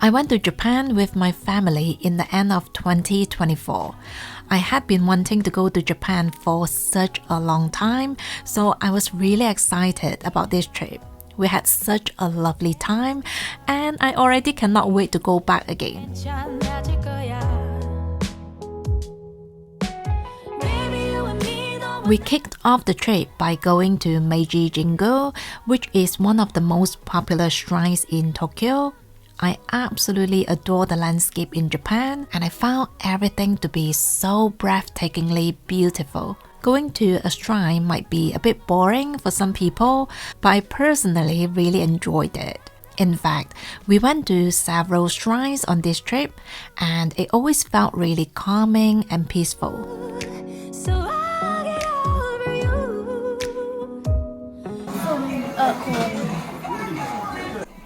I went to Japan with my family in the end of 2024. I had been wanting to go to Japan for such a long time, so I was really excited about this trip. We had such a lovely time, and I already cannot wait to go back again. We kicked off the trip by going to Meiji Jingu, which is one of the most popular shrines in Tokyo. I absolutely adore the landscape in Japan, and I found everything to be so breathtakingly beautiful. Going to a shrine might be a bit boring for some people, but I personally really enjoyed it. In fact, we went to several shrines on this trip, and it always felt really calming and peaceful.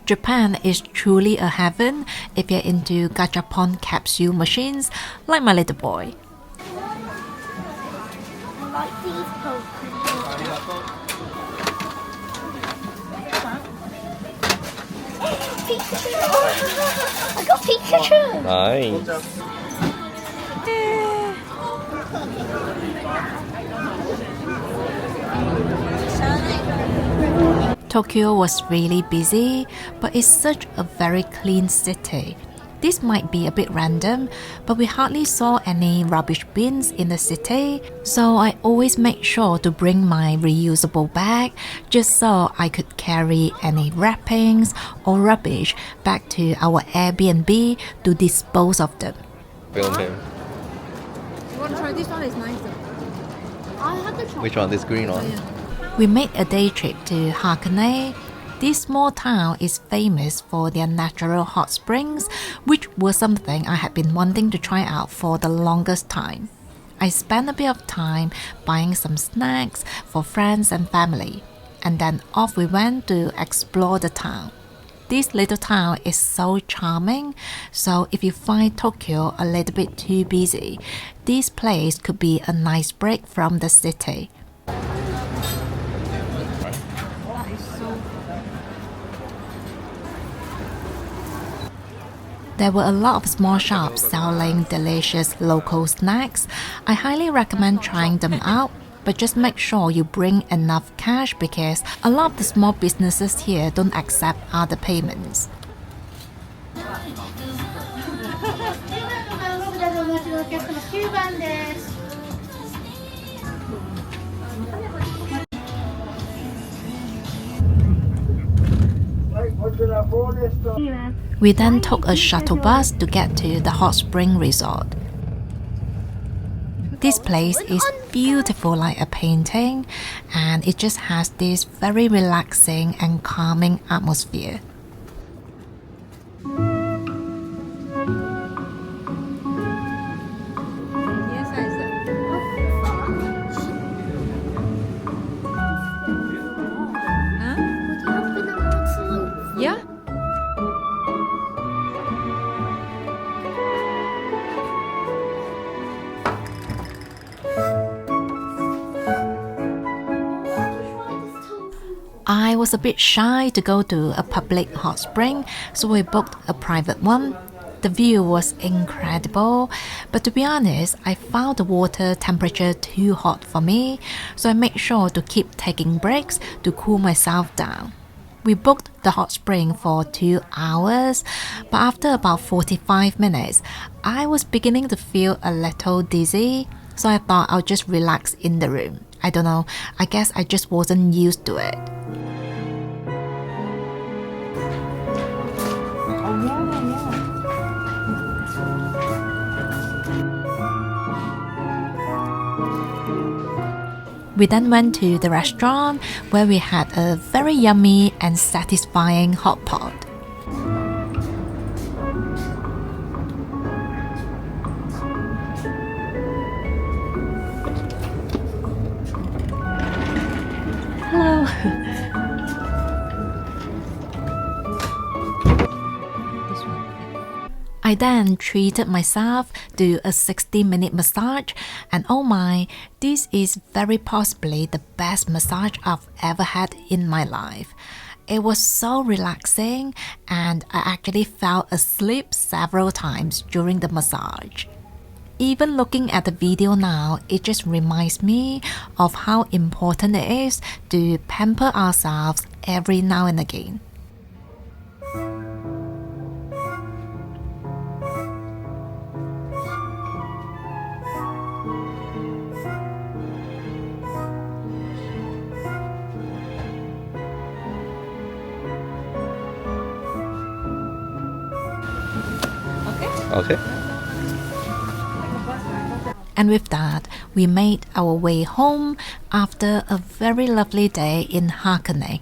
Japan is truly a heaven if you're into gachapon capsule machines like my little boy. I like these Pikachu! I got Pikachu! Nice. Tokyo was really busy, but it's such a very clean city. This might be a bit random, but we hardly saw any rubbish bins in the city, so I always make sure to bring my reusable bag just so I could carry any wrappings or rubbish back to our Airbnb to dispose of them. Film him. You want to try this one? It's nice though. I had the chocolate. Which one? This green one? Oh, yeah. We made a day trip to Hakone. This small town is famous for their natural hot springs, which was something I had been wanting to try out for the longest time. I spent a bit of time buying some snacks for friends and family, and then off we went to explore the town. This little town is so charming, so if you find Tokyo a little bit too busy, this place could be a nice break from the city. There were a lot of small shops selling delicious local snacks. I highly recommend trying them out, but just make sure you bring enough cash because a lot of the small businesses here don't accept other payments. We then took a shuttle bus to get to the hot spring resort. This place is beautiful like a painting, and it just has this very relaxing and calming atmosphere. Yeah? I was a bit shy to go to a public hot spring, so we booked a private one. The view was incredible, but to be honest, I found the water temperature too hot for me, so I made sure to keep taking breaks to cool myself down. We booked the hot spring for 2 hours, but after about 45 minutes, I was beginning to feel a little dizzy, so I thought I'll just relax in the room. I don't know, I guess I just wasn't used to it. We then went to the restaurant where we had a very yummy and satisfying hot pot. Hello. I then treated myself to a 60-minute massage, and oh my, this is very possibly the best massage I've ever had in my life. It was so relaxing, and I actually fell asleep several times during the massage. Even looking at the video now, it just reminds me of how important it is to pamper ourselves every now and again. Okay. And with that, we made our way home after a very lovely day in Hakone.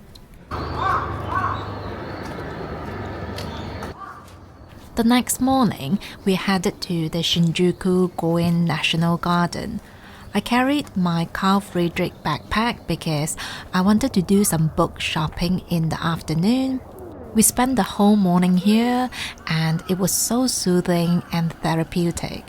The next morning, we headed to the Shinjuku Goen National Garden. I carried my Carl Friedrich backpack because I wanted to do some book shopping in the afternoon. We spent the whole morning here, and it was so soothing and therapeutic.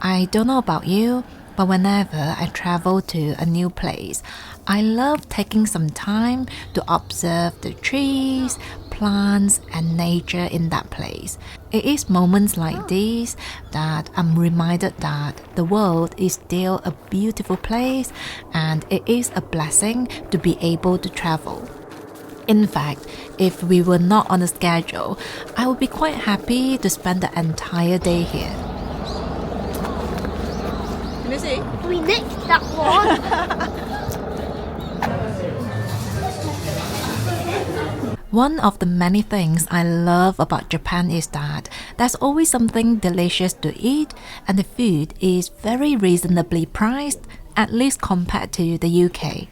I don't know about you, but whenever I travel to a new place, I love taking some time to observe the trees, plants, and nature in that place. It is moments like these that I'm reminded that the world is still a beautiful place, and it is a blessing to be able to travel. In fact, if we were not on a schedule, I would be quite happy to spend the entire day here. Can you see? We nicked that one. One of the many things I love about Japan is that there's always something delicious to eat, and the food is very reasonably priced, at least compared to the UK.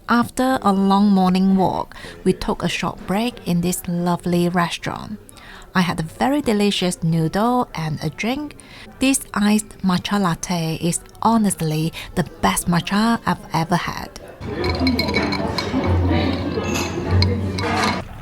After a long morning walk, we took a short break in this lovely restaurant. I had a very delicious noodle and a drink. This iced matcha latte is honestly the best matcha I've ever had.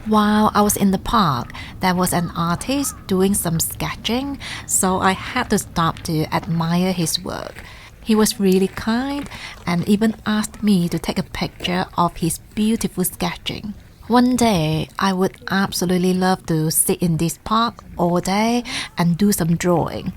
While I was in the park, there was an artist doing some sketching, so I had to stop to admire his work. He was really kind and even asked me to take a picture of his beautiful sketching. One day, I would absolutely love to sit in this park all day and do some drawing.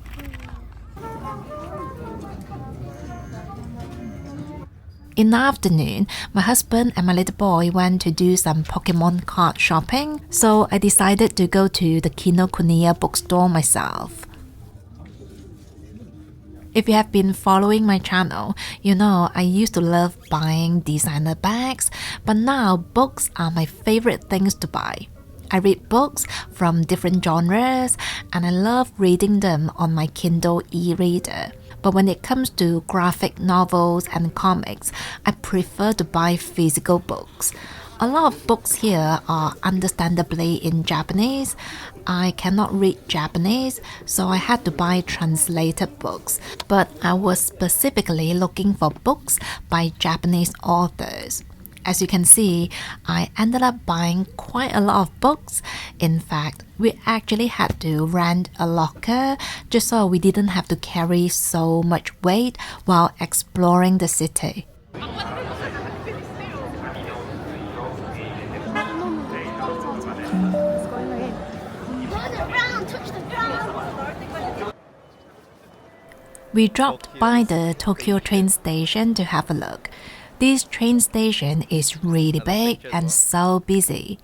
In the afternoon, my husband and my little boy went to do some Pokemon card shopping, so I decided to go to the Kinokuniya bookstore myself. If you have been following my channel, you know I used to love buying designer bags, but now books are my favorite things to buy. I read books from different genres, and I love reading them on my Kindle e-reader. But when it comes to graphic novels and comics, I prefer to buy physical books. A lot of books here are understandably in Japanese. I cannot read Japanese, so I had to buy translated books. But I was specifically looking for books by Japanese authors. As you can see, I ended up buying quite a lot of books. In fact, we actually had to rent a locker just so we didn't have to carry so much weight while exploring the city. We dropped by the Tokyo train station to have a look. This train station is really big and so busy.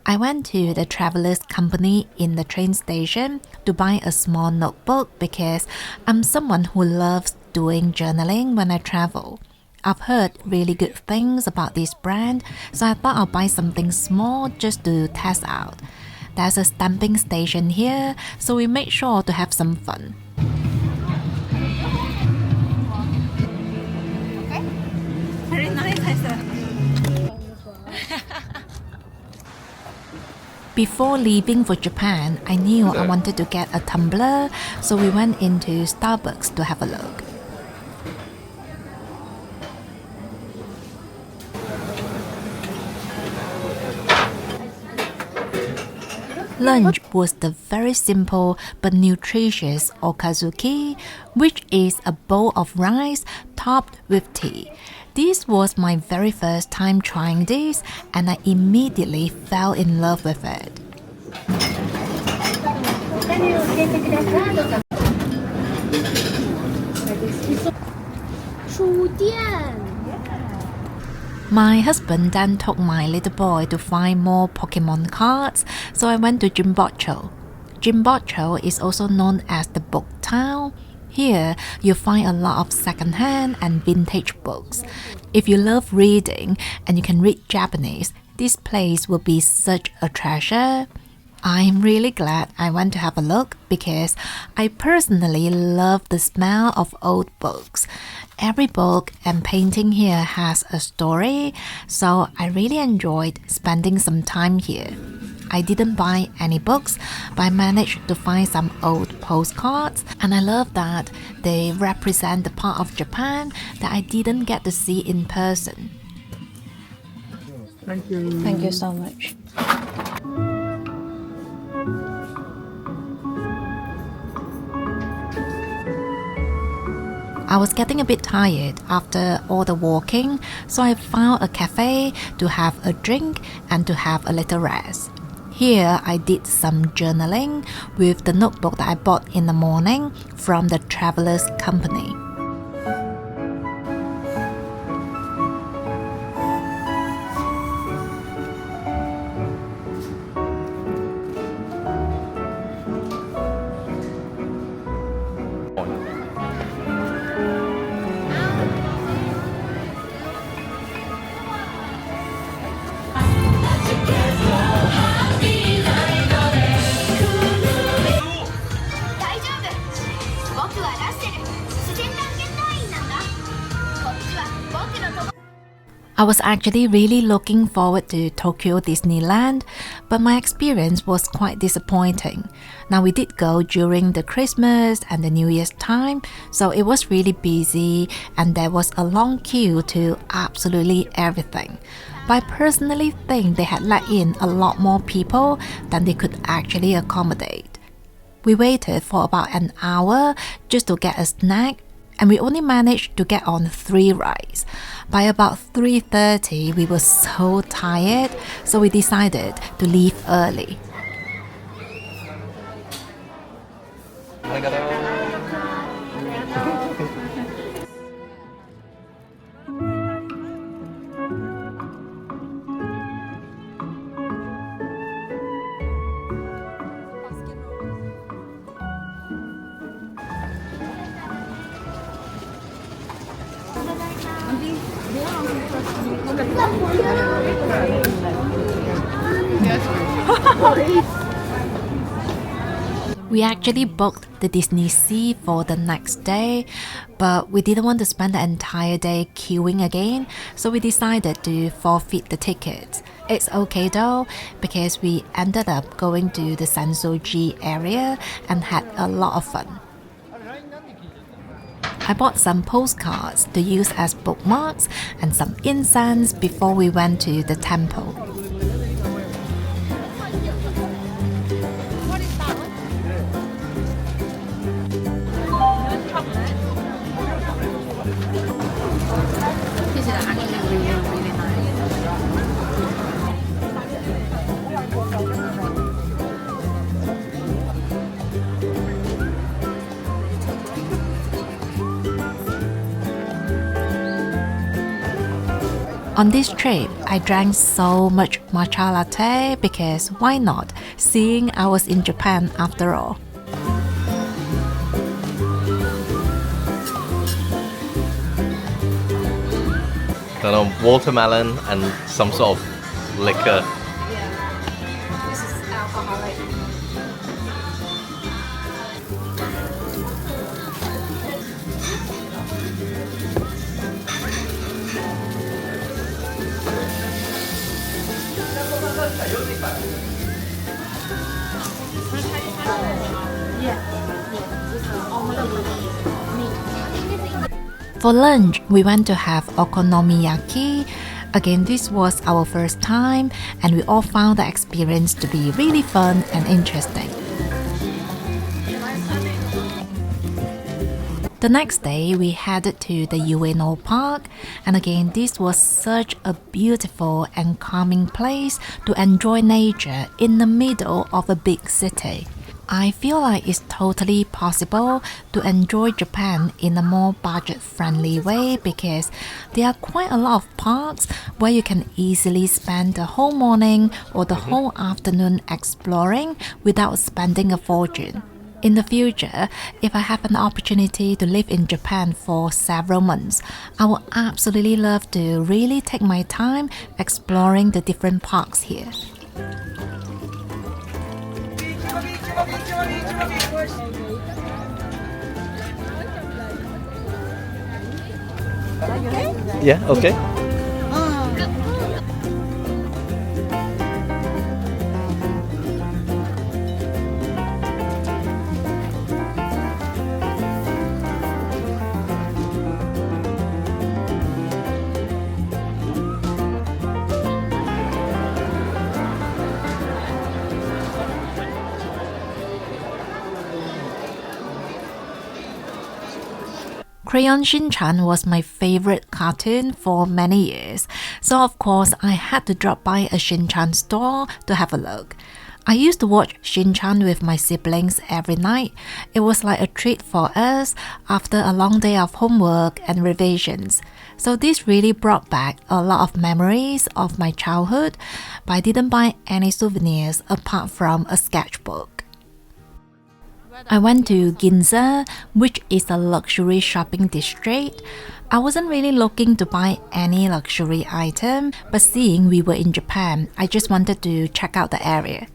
I went to the traveler's company in the train station to buy a small notebook because I'm someone who loves doing journaling when I travel. I've heard really good things about this brand, so I thought I'll buy something small just to test out. There's a stamping station here, so we made sure to have some fun. Very nice, I said. Before leaving for Japan, I knew I wanted to get a tumbler, so we went into Starbucks to have a look. Lunch was the very simple but nutritious okazuki, which is a bowl of rice topped with tea. This was my very first time trying this, and I immediately fell in love with it. My husband then took my little boy to find more Pokemon cards, so I went to Jimbocho. Jimbocho is also known as the book town. Here, you'll find a lot of second-hand and vintage books. If you love reading and you can read Japanese, this place will be such a treasure. I'm really glad I went to have a look because I personally love the smell of old books. Every book and painting here has a story, so I really enjoyed spending some time here. I didn't buy any books, but I managed to find some old postcards, and I love that they represent the part of Japan that I didn't get to see in person. Thank you. Thank you so much. I was getting a bit tired after all the walking, so I found a cafe to have a drink and to have a little rest. Here I did some journaling with the notebook that I bought in the morning from the Travelers Company. I was actually really looking forward to Tokyo Disneyland, but my experience was quite disappointing. Now we did go during the Christmas and the New Year's time, so it was really busy and there was a long queue to absolutely everything. But I personally think they had let in a lot more people than they could actually accommodate. We waited for about an hour just to get a snack, and we only managed to get on 3 rides. By about 3:30, we were so tired, so we decided to leave early. We actually booked the Disney Sea for the next day, but we didn't want to spend the entire day queuing again, so we decided to forfeit the tickets. It's okay though, because we ended up going to the Sensoji area and had a lot of fun. I bought some postcards to use as bookmarks and some incense before we went to the temple. These are actually really nice. On this trip, I drank so much matcha latte because why not, seeing I was in Japan after all. I don't know, watermelon and some sort of liquor. This is alcoholic. For lunch, we went to have okonomiyaki, Again, this was our first time, and we all found the experience to be really fun and interesting. The next day, we headed to the Ueno Park, and again, this was such a beautiful and calming place to enjoy nature in the middle of a big city. I feel like it's totally possible to enjoy Japan in a more budget-friendly way because there are quite a lot of parks where you can easily spend the whole morning or the whole afternoon exploring without spending a fortune. In the future, if I have an opportunity to live in Japan for several months, I would absolutely love to really take my time exploring the different parks here. Yeah, okay. Crayon Shin-chan was my favorite cartoon for many years, so of course I had to drop by a Shin-chan store to have a look. I used to watch Shin-chan with my siblings every night. It was like a treat for us after a long day of homework and revisions. So this really brought back a lot of memories of my childhood, but I didn't buy any souvenirs apart from a sketchbook. I went to Ginza, which is a luxury shopping district. I wasn't really looking to buy any luxury item, but seeing we were in Japan, I just wanted to check out the area.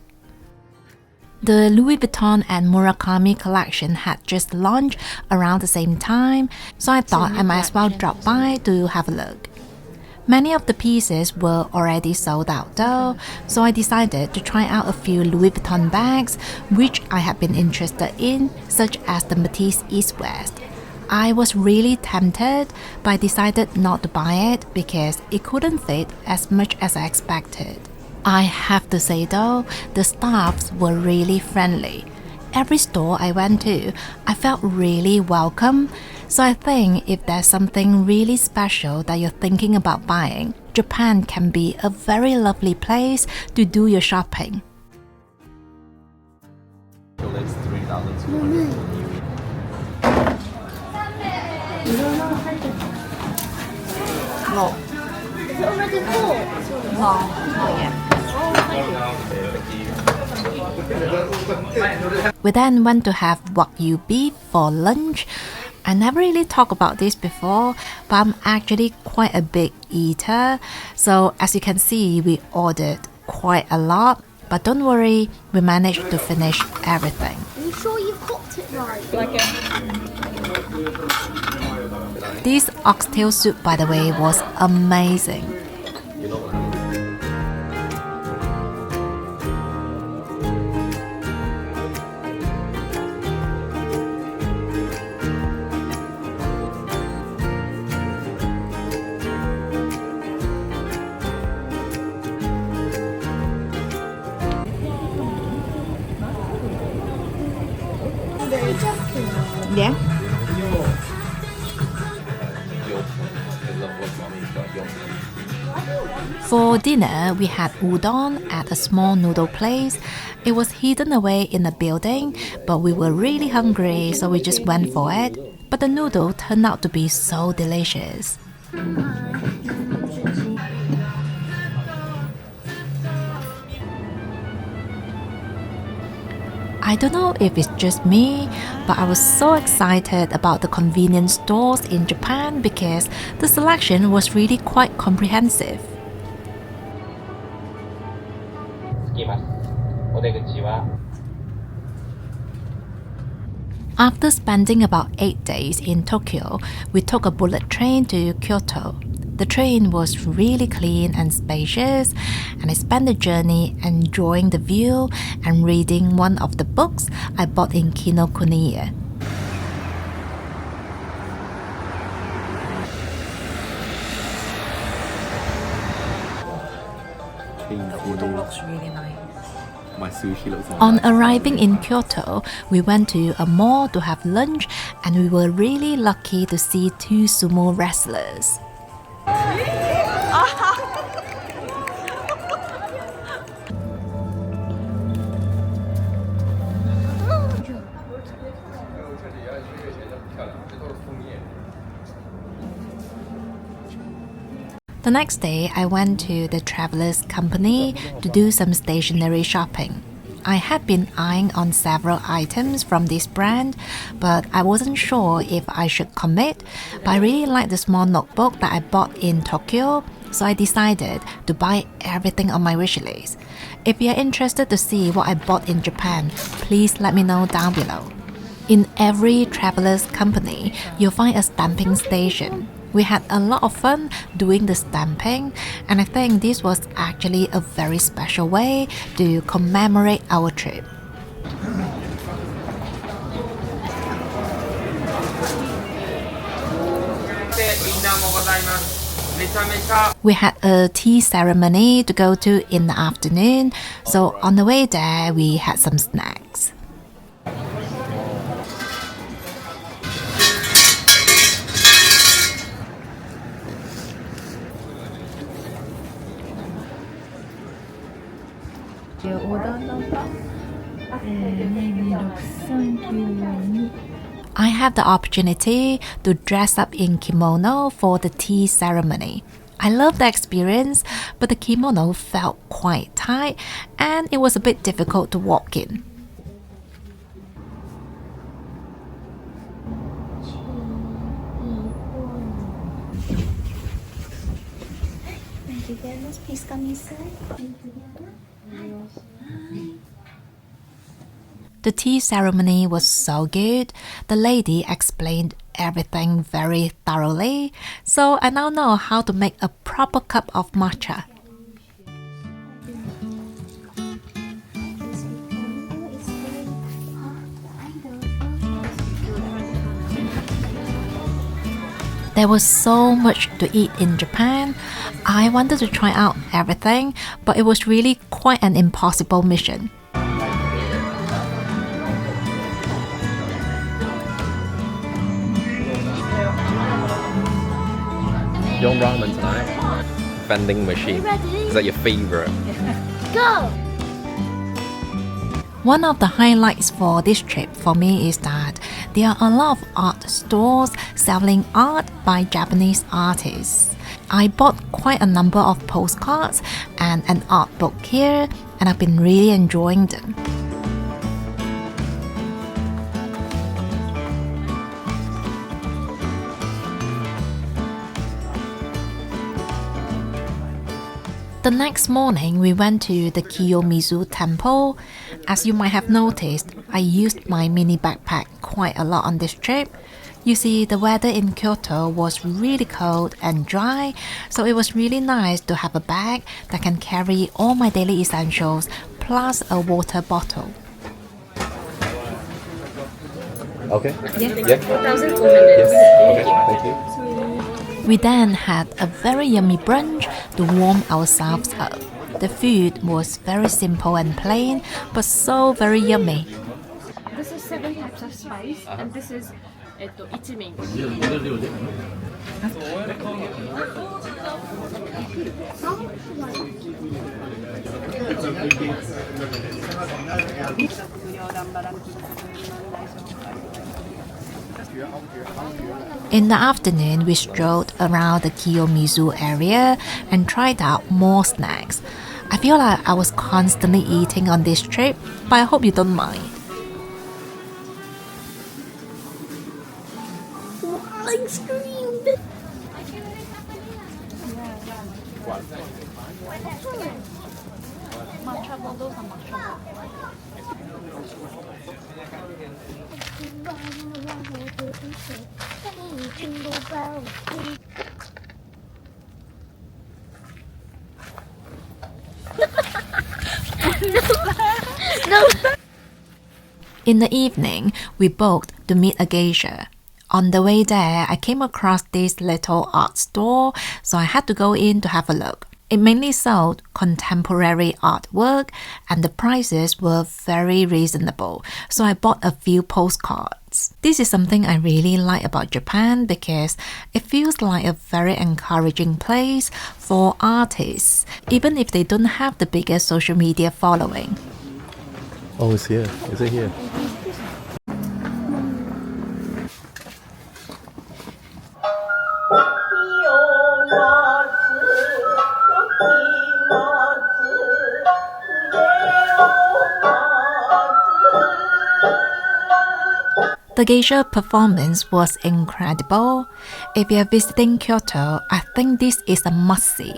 The Louis Vuitton and Murakami collection had just launched around the same time, so I thought I might as well drop by to have a look. Many of the pieces were already sold out though, so I decided to try out a few Louis Vuitton bags which I had been interested in, such as the Matisse East West. I was really tempted, but I decided not to buy it because it couldn't fit as much as I expected. I have to say though, the staffs were really friendly. Every store I went to, I felt really welcome. So I think if there's something really special that you're thinking about buying, Japan can be a very lovely place to do your shopping. So that's 3,200. No. Is it already full? No, not yet. We then went to have Wagyu beef for lunch. I never really talked about this before, but I'm actually quite a big eater. So as you can see, we ordered quite a lot. But don't worry, we managed to finish everything. Are you sure you cooked it right? This oxtail soup, by the way, was amazing. Yeah. For dinner, we had udon at a small noodle place. It was hidden away in a building, but we were really hungry, so we just went for it. But the noodle turned out to be so delicious. I don't know if it's just me, but I was so excited about the convenience stores in Japan because the selection was really quite comprehensive. After spending about 8 days in Tokyo, we took a bullet train to Kyoto. The train was really clean and spacious, and I spent the journey enjoying the view and reading one of the books I bought in Kinokuniya. looks really nice. My sushi looks like On that. arriving in Kyoto, we went to a mall to have lunch, and we were really lucky to see 2 sumo wrestlers. The next day, I went to the Travelers Company to do some stationery shopping. I had been eyeing on several items from this brand, but I wasn't sure if I should commit. But I really liked the small notebook that I bought in Tokyo, so I decided to buy everything on my wish list. If you're interested to see what I bought in Japan, please let me know down below. In every Travelers Company, you'll find a stamping station. We had a lot of fun doing the stamping, and I think this was actually a very special way to commemorate our trip. We had a tea ceremony to go to in the afternoon, so on the way there we had some snacks. I had the opportunity to dress up in kimono for the tea ceremony. I loved the experience, but the kimono felt quite tight and it was a bit difficult to walk in. Thank you very much. Please come inside. The tea ceremony was so good. The lady explained everything very thoroughly, so I now know how to make a proper cup of matcha. There was so much to eat in Japan. I wanted to try out everything, but it was really quite an impossible mission. Your ramen tonight? Vending machine. Is that your favorite? Go! One of the highlights for this trip for me is that there are a lot of art stores selling art by Japanese artists. I bought quite a number of postcards and an art book here, and I've been really enjoying them. The next morning, we went to the Kiyomizu temple. As you might have noticed, I used my mini backpack quite a lot on this trip. You see, the weather in Kyoto was really cold and dry, so it was really nice to have a bag that can carry all my daily essentials plus a water bottle. Okay. Yeah. Yeah. 1,200. Yes. Okay. Thank you. We then had a very yummy brunch to warm ourselves up. The food was very simple and plain, but so very yummy. This is 7 types of spice, and this is ichimin. In the afternoon, we strolled around the Kiyomizu area and tried out more snacks. I feel like I was constantly eating on this trip, but I hope you don't mind. I screamed. Jingle bells. No. In the evening, we booked to meet a geisha. On the way there, I came across this little art store, so I had to go in to have a look. It mainly sold contemporary artwork and the prices were very reasonable, so I bought a few postcards. This is something I really like about Japan because it feels like a very encouraging place for artists, even if they don't have the biggest social media following. Oh, it's here. Is it here? The geisha performance was incredible. If you are visiting Kyoto, I think this is a must-see.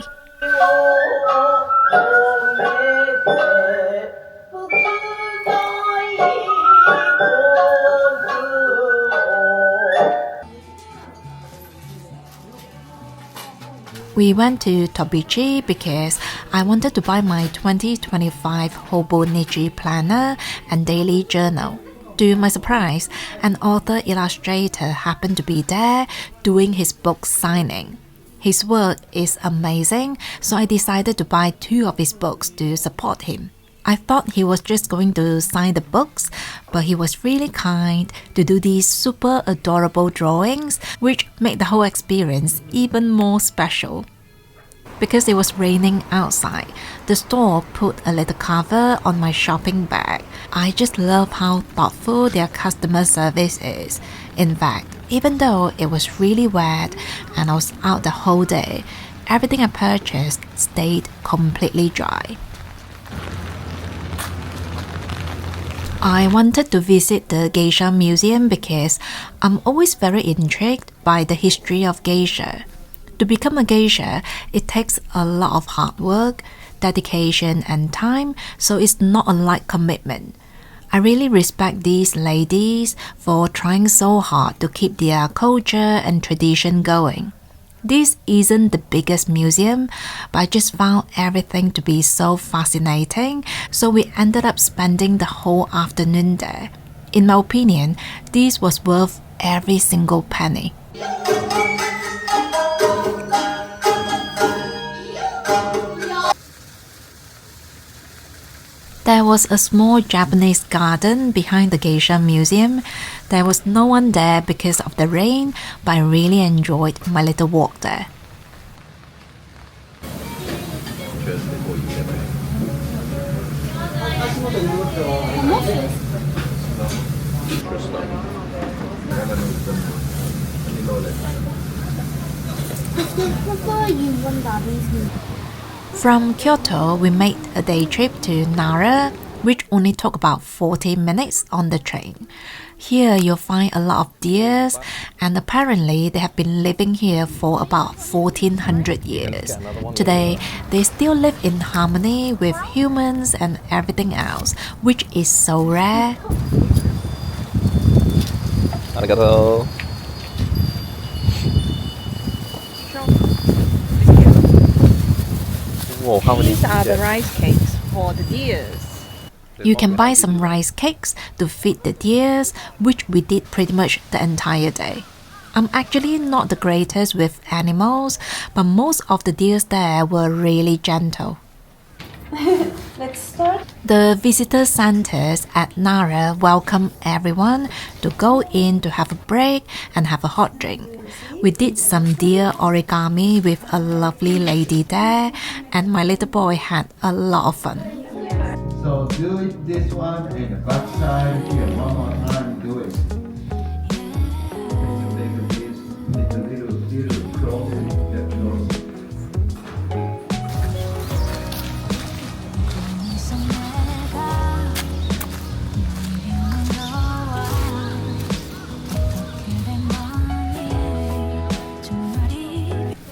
We went to Tobichi because I wanted to buy my 2025 Hobonichi planner and daily journal. To my surprise, an author-illustrator happened to be there doing his book signing. His work is amazing, so I decided to buy 2 of his books to support him. I thought he was just going to sign the books, but he was really kind to do these super adorable drawings, which made the whole experience even more special. Because it was raining outside, the store put a little cover on my shopping bag. I just love how thoughtful their customer service is. In fact, even though it was really wet and I was out the whole day, everything I purchased stayed completely dry. I wanted to visit the geisha museum because I'm always very intrigued by the history of geisha. To become a geisha, it takes a lot of hard work, dedication and time, so it's not a light commitment. I really respect these ladies for trying so hard to keep their culture and tradition going. This isn't the biggest museum, but I just found everything to be so fascinating, so we ended up spending the whole afternoon there. In my opinion, this was worth every single penny. There was a small Japanese garden behind the geisha museum. There was no one there because of the rain, but I really enjoyed my little walk there. From Kyoto, we made a day trip to Nara, which only took about 40 minutes on the train. Here you'll find a lot of deers, and apparently they have been living here for about 1400 years. Today, they still live in harmony with humans and everything else, which is so rare. Arigato. Whoa, how many? These are the rice cakes for the deers. You can buy some rice cakes to feed the deers, which we did pretty much the entire day. I'm actually not the greatest with animals, but most of the deers there were really gentle. Let's start. The visitor centers at Nara welcome everyone to go in to have a break and have a hot drink. We did some deer origami with a lovely lady there, and my little boy had a lot of fun. So do it this one and the back side here one more time. Do it. Make a little cross that goes.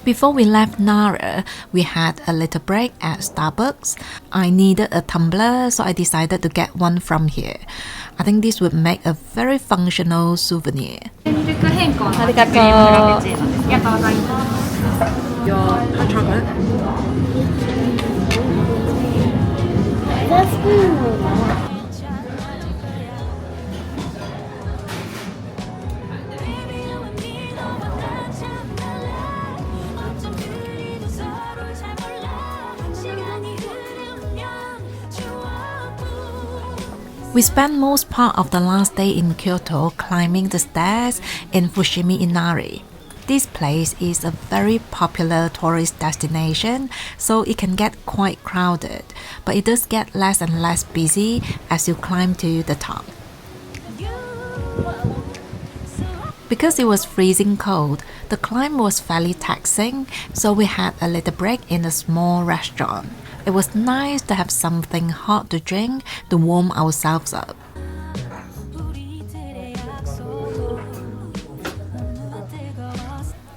Before we left Nara, we had a little break at Starbucks. I needed a tumbler, so I decided to get one from here. I think this would make a very functional souvenir. Your hot chocolate. That's We spent most part of the last day in Kyoto climbing the stairs in Fushimi Inari. This place is a very popular tourist destination, so it can get quite crowded, but it does get less and less busy as you climb to the top. Because it was freezing cold, the climb was fairly taxing, so we had a little break in a small restaurant. It was nice to have something hot to drink to warm ourselves up.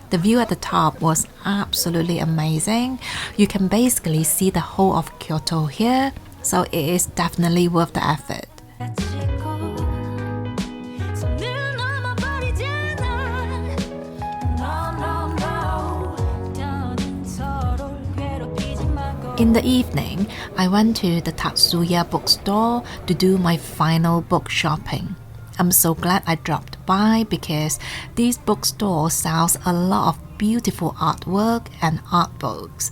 The view at the top was absolutely amazing. You can basically see the whole of Kyoto here, so it is definitely worth the effort. In the evening, I went to the Tatsuya bookstore to do my final book shopping. I'm so glad I dropped by because this bookstore sells a lot of beautiful artwork and art books.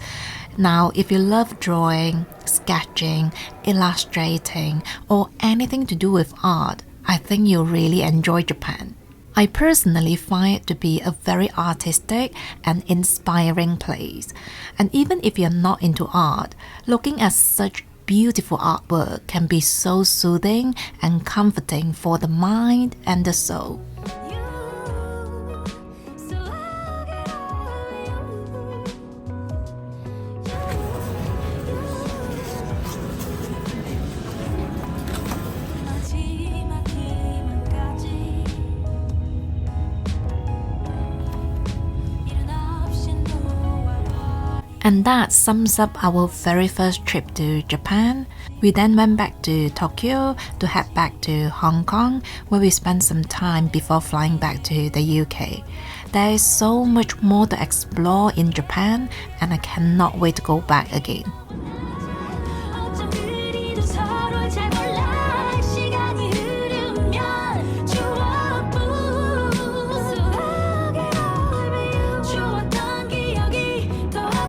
Now, if you love drawing, sketching, illustrating, or anything to do with art, I think you'll really enjoy Japan. I personally find it to be a very artistic and inspiring place. And even if you're not into art, looking at such beautiful artwork can be so soothing and comforting for the mind and the soul. And that sums up our very first trip to Japan. We then went back to Tokyo to head back to Hong Kong, where we spent some time before flying back to the UK. There is so much more to explore in Japan, and I cannot wait to go back again.